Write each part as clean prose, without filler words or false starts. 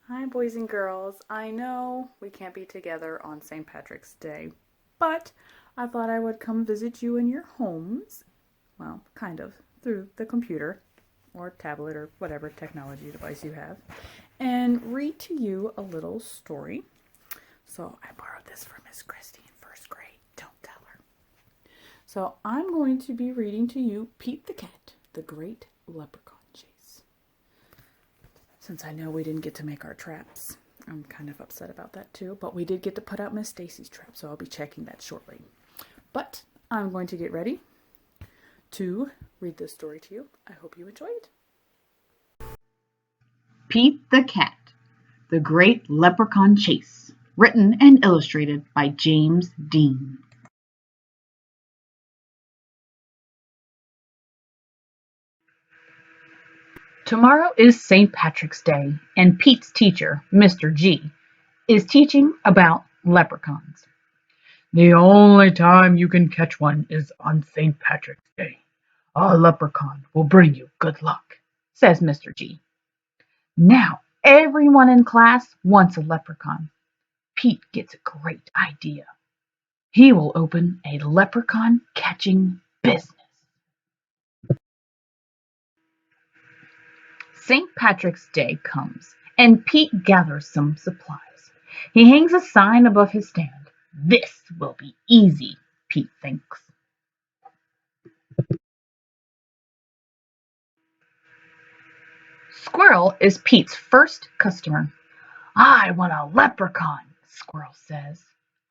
Hi, boys and girls. I know we can't be together on St. Patrick's Day, but I thought I would come visit you in your homes. Well, kind of, through the computer or tablet or whatever technology device you have, and read to you a little story. So I borrowed this from Miss Christie in first grade. Don't tell her. So I'm going to be reading to you Pete the Cat, the Great Leprechaun Chase. Since I know we didn't get to make our traps, I'm kind of upset about that too. But we did get to put out Miss Stacy's trap, so I'll be checking that shortly. But I'm going to get ready to read this story to you. I hope you enjoy it. Pete the Cat, The Great Leprechaun Chase, written and illustrated by James Dean. Tomorrow is St. Patrick's Day, and Pete's teacher, Mr. G, is teaching about leprechauns. The only time you can catch one is on St. Patrick's Day. A leprechaun will bring you good luck, says Mr. G. Now, everyone in class wants a leprechaun. Pete gets a great idea. He will open a leprechaun catching business. St. Patrick's Day comes, and Pete gathers some supplies. He hangs a sign above his stand. This will be easy, Pete thinks. Squirrel is Pete's first customer. I want a leprechaun, Squirrel says.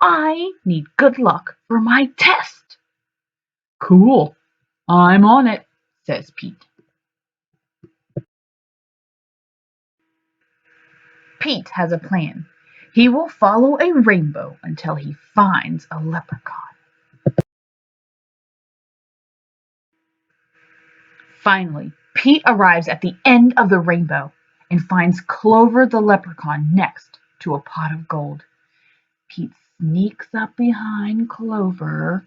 I need good luck for my test. Cool, I'm on it, says Pete. Pete has a plan. He will follow a rainbow until he finds a leprechaun. Finally, Pete arrives at the end of the rainbow and finds Clover the leprechaun next to a pot of gold. Pete sneaks up behind Clover.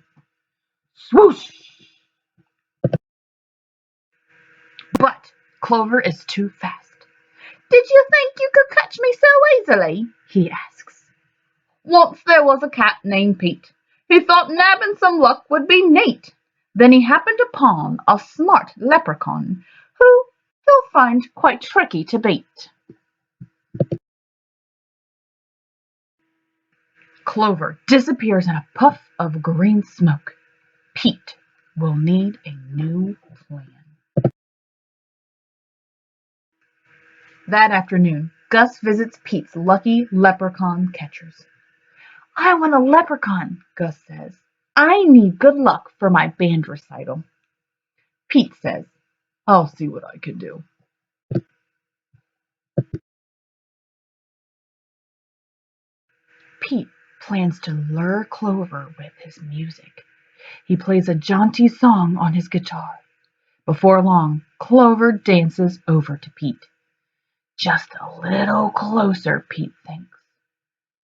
Swoosh! But Clover is too fast. Did you think you could catch me so easily? He asks. Once there was a cat named Pete who thought nabbing some luck would be neat. Then he happened upon a smart leprechaun who he'll find quite tricky to beat. Clover disappears in a puff of green smoke. Pete will need a new plan. That afternoon, Gus visits Pete's lucky leprechaun catchers. I want a leprechaun, Gus says. I need good luck for my band recital. Pete says, I'll see what I can do. Pete plans to lure Clover with his music. He plays a jaunty song on his guitar. Before long, Clover dances over to Pete. Just a little closer, Pete thinks.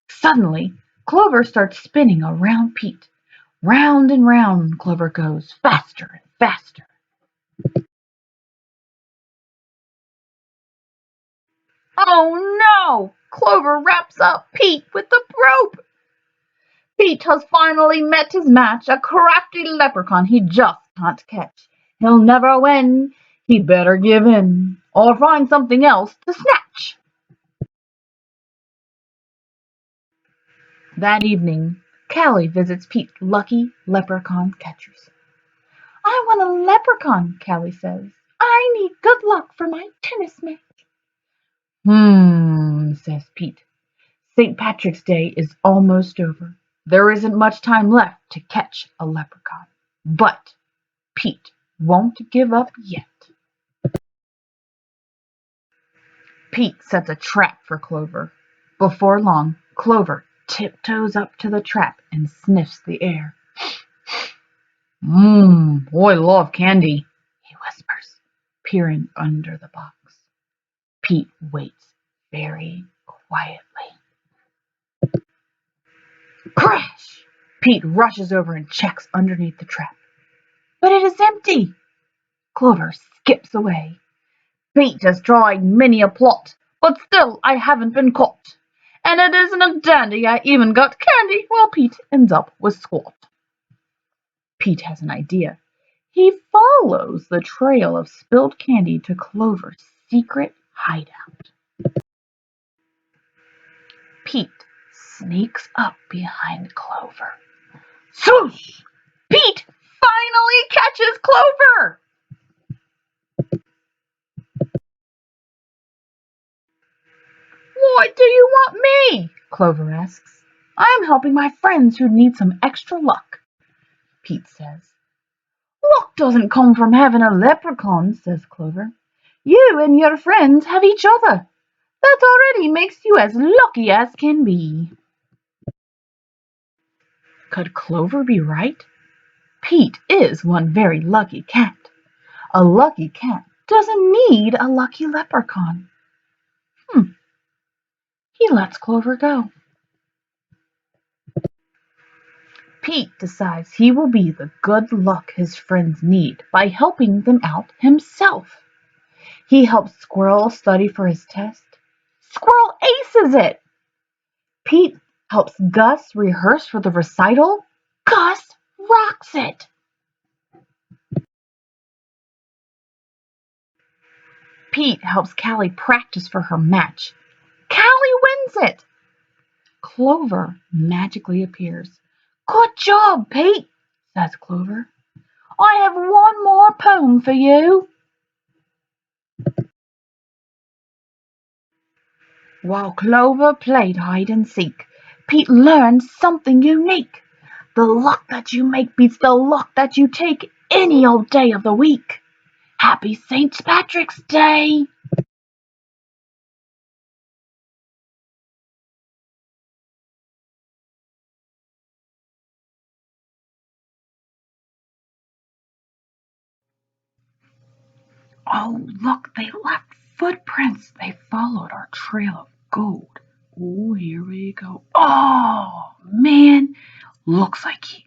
Suddenly, Clover starts spinning around Pete. Round and round Clover goes, faster and faster. Oh no! Clover wraps up Pete with the rope. Pete has finally met his match, a crafty leprechaun he just can't catch. He'll never win. He'd better give in, or find something else to snatch. That evening, Callie visits Pete's lucky leprechaun catchers. I want a leprechaun, Callie says. I need good luck for my tennis match. Says Pete. St. Patrick's Day is almost over. There isn't much time left to catch a leprechaun. But Pete won't give up yet. Pete sets a trap for Clover. Before long, Clover tiptoes up to the trap and sniffs the air. I love candy, he whispers, peering under the box. Pete waits very quietly. Crash! Pete rushes over and checks underneath the trap. But it is empty. Clover skips away. Pete has tried many a plot, but still I haven't been caught. And it isn't a dandy I even got candy while Pete ends up with Squat. Pete has an idea. He follows the trail of spilled candy to Clover's secret hideout. Pete sneaks up behind Clover. Swoosh! Pete finally catches Clover! What do you want me? Clover asks. I'm helping my friends who need some extra luck, Pete says. Luck doesn't come from having a leprechaun, says Clover. You and your friends have each other. That already makes you as lucky as can be. Could Clover be right? Pete is one very lucky cat. A lucky cat doesn't need a lucky leprechaun. He lets Clover go. Pete decides he will be the good luck his friends need by helping them out himself. He helps Squirrel study for his test. Squirrel aces it! Pete helps Gus rehearse for the recital. Gus rocks it! Pete helps Callie practice for her match. Callie wins it! Clover magically appears. Good job, Pete, says Clover. I have one more poem for you. While Clover played hide and seek, Pete learned something unique. The luck that you make beats the luck that you take any old day of the week. Happy St. Patrick's Day! Oh, look, they left footprints. They followed our trail of gold. Oh, here we go. Oh, man, looks like he